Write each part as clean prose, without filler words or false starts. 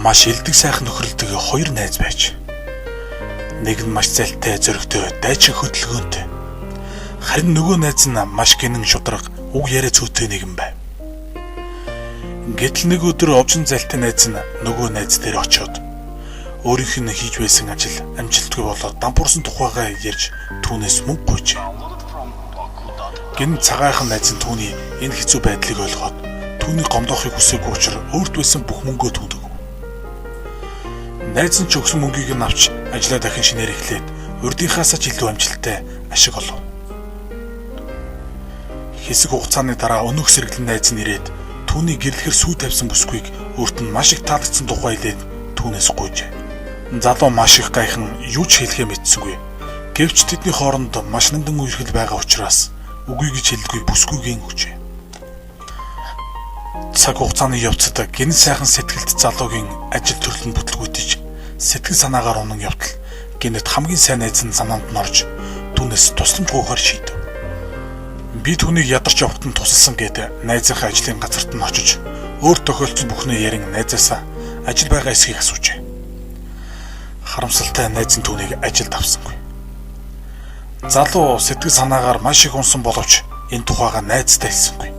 Маш элдэг сайхан нөхөрлөдөг хоёр найз байж. Нэг нь маш зайлтай, зөрөгтэй, дайчин хөдөлгөөнтэй. Харин нөгөө найз нь маш гинэн шударга, уг яриа зүйтэй нэгэн байв. Гэтэл нэг өдөр овжин зайлтай найз нь нөгөө найз дээр очиод өөрийнх нь хийж байсан ажил амжилтгүй болоод дампуурсан тухайгаа ярьж түүнээс мөнгө гуйжээ. Гин цагаахан найз нь түүний энэ хэцүү байдлыг ойлгоод түүний гомдоохыг хүсээгүй учраас өөрт байсан бүх мөнгөө түүнд өгөв. Найз нь ч өгсөн мөнгийг нь авч ажлаа дахин шинээр эхлээд урдынхаасаа ч илүү амжилттай ашиг олов. Хэсэг хугацааны дараа өнөөх сэргэлэн найз нь ирээд түүний гэрлэхэр сүү тавьсан бүсгүйг өөрт нь маш их таалагдсан тухай хэлээд түүнээс гуйжээ. Залуу маш их гайхан юу ч хэлэхээ мэдсэнгүй. Гэвч тэдний хооронд маш нандин үерхэл байгаа учраас үгүй гэж хэлдэггүй бүсгүйгийн өгчээ. Цаг хугацааны явцад гинэн сайхан сэтгэлд залуугийн ажил төрлөнд бүтлгүүтэж сэтгэл санаагаар унан явтал гинэт хамгийн сайн найз нь санаанд нь орж түүнээс тусламж гуйхаар шийдэв. Би түүнийг ядарч явахад нь тусалсан гэдэг найзынхаа ажлын газарт нь очиж өөр тохиолдсон бүхнээ ярин найзаасаа ажил байгаа эсхийг асуужээ. Харамсалтай найз нь түүнийг ажилд авсангүй. Залуу сэтгэл санаагаар маш их унсан боловч энэ тухайга найзтай хэлсэнгүй.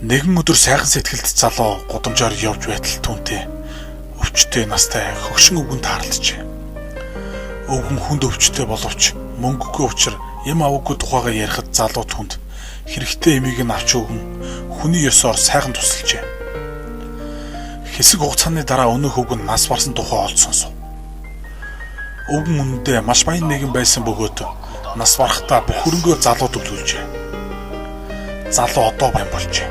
Нэгэн өдөр сайхан сэтгэлд залуу гудамжаар явж байтал түүнтэй өвчтэй настай хөгшин өвгөн таарлажээ. Өвгөн хүнд өвчтэй боловч мөнгөгүй учраас юм аваагүй тухайга ярихад залуу түнд хэрэгтэй эмийг нь авч өгөн хүний ёсоор сайхан тусалжээ. Хэсэг хугацааны дараа өнөөх өвгөн нас барсан тухай олж сонсов. Өвгөн үнэндээ маш баян нэгэн байсан бөгөөд нас барахдаа бүх хөрөнгөө залууд өвлүүлжээ. Залуу одоо баян болжээ.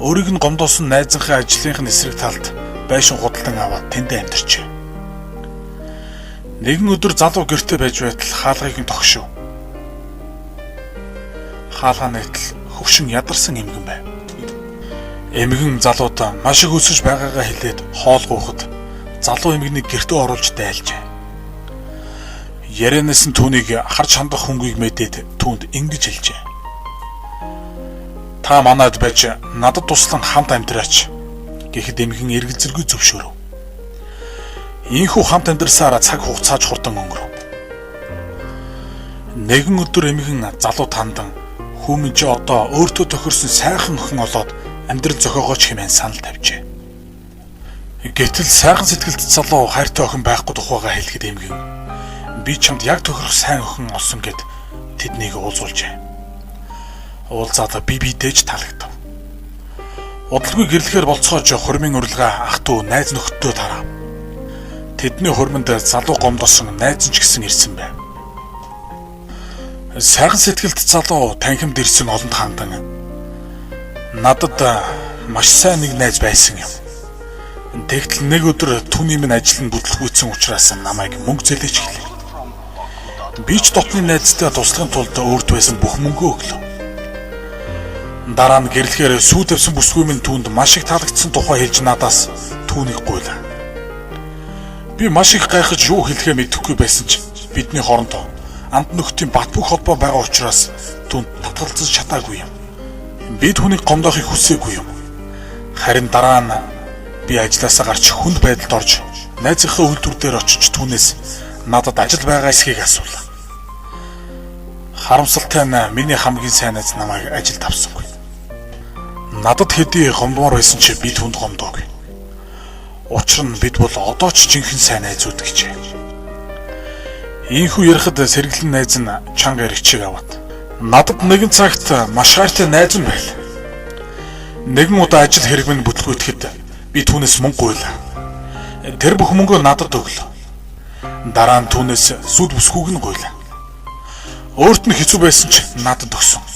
Өөрийг нь гомдоосон найзынхаа ажлынх нь эсрэг талд байшин худалдан аваад тэндээ амьдарчээ. Нэгэн өдөр залуу гэртээ байж байтал хаалгыг нь тогшив. Хаалгаа найтал хөвшин ядарсан эмгэн байв. Эмгэн залууд маш их өсөж байгаагаа хэлээд хоол гооход залуу эмгэнийг гэртээ оруулж дайлжээ. Ярианаас нь түүнийг харж хандах хөнгөийг мэдээд түүнд ингэж хэлжээ. Та манайд байж надад туслан хамт амьдраач гэхэд эмгэн эргэлзэргүй зөвшөөрөв. Ийхүү хамт амьдрсаар цаг хугацааж хурдан өнгөрөв. Нэгэн өдөр эмгэн залуу тандан "Хүмүн чи одоо өөртөө тохирсон сайхан охин олоод амьдрал зохиогооч" хэмээн санал тавьжээ. Гэтэл сайхан сэтгэлд залуу хайртай охин байхгүй тухайга хэлэхэд эмгэн "Би чамд яг тохирох сайн охин олсон" гэд тэднийг уулзуулжээ. Уулзаад биедээж таалагдав. Удалгүй гэрлэхээр болцоож хурмын урилга ах トゥ найз нөхдөдөө тарав. Тэдний хурманд залуу гомдосон найз нь ч гэсэн ирсэн байв. Сайхан сэтгэлд залуу танхимд ирсэн олонд хандан "Надад маш сайн нэг найз байсан юм. Тэгтэл нэг өдөр түүний минь ажил нь бүтлгүүцсэн учраас намайг мөнгө зээлэж эхлэв. Би ч дотны найзтай туслахын тулд өөрт байсан бүх мөнгөө өглөө. Дараа нь гэрлэхээр сүү тавьсан бүсгүй минь түүнд маш их таалагдсан тухай хэлж надаас түүнийг гуйлаа. Би маш их гайхаж юу хэлэхээ мэдэхгүй байсан ч бидний хоорондоо амт нөхдийн бат бөх холбоо байгаа учраас түүнд татгалзаж чадаагүй юм. Би түүнийг гомдоохыг хүсээгүй юм. Харин дараа нь би ажлаасаа гарч хүнд байдалд орж найзынхаа үйлдвэр дээр очиж түүнээс надад ажил байгаа эсхийг асуулаа. Харамсалтай нь миний хамгийн сайн найз намайг ажилд авсангүй. Надад хэдий гомдмоор байсан ч би түүнд гомдоогүй. Учир нь бид бол одоо ч жинхэнэ сайн найзууд гэжээ. Ийхүү ярихад сэргэлэн найз нь чанга ирчиг аваад "Надад нэгэн цагт маш хайртай найз нь байл. Нэгэн удаа ажил хэрэг минь бүтлгүүтгэхэд би түүнээс мөнгө гуйлаа. Тэр бүх мөнгөө надад өглөө. Дараа нь түүнээс сүд бүсгүйг нь гуйлаа. Өөрт нь хэцүү байсан ч надад өгсөн.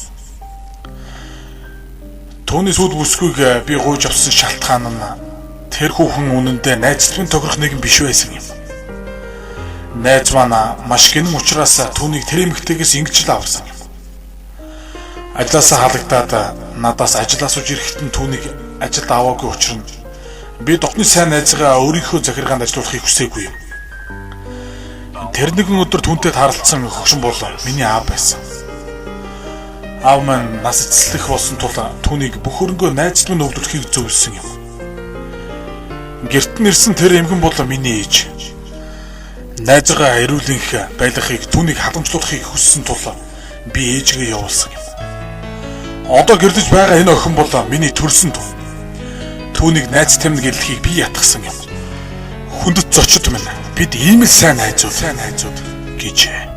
Түүний сүд бүсгүйг би гуйж авсан шалтгаан нь тэр хүүхэн үнэндээ найзлахын тохирох нэгэн биш байсан юм. Найз маань маш гинэн учраас түүнийг тэр эмэгтэйгээс ингэж л аварсан юм. Ажлаасаа халагдаад надаас ажил асууж ирэхэд нь түүнийг ажилд аваагүй учраас би дотны сайн найзгаа өөрийнхөө захиргаанд ажилуулахыг хүсээгүй юм. Тэр нэгэн өдөр түүнтэй таарлцсан хөгшин бол миний аав байсан. Аав маань нас эцэслэх болсон тул түүнийг бүх хөрөнгөө найзад минь өвлөрөхийг зөвлөсөн юм. Гэрт нэрсэн тэр эмгэн бол миний ээж. Найзгаа ариулынх байлгахыг түүнийг халамжлуулахыг хүссэн тул би ээжгээ явуулсан юм. Одоо гэрлэж байгаа энэ охин бол миний төрсөн дүү. Түүнийг найз тамин гэрлэхийг би ятгсан юм. Хүндэт зочид минь бид ийм л сайн найзууд гэж.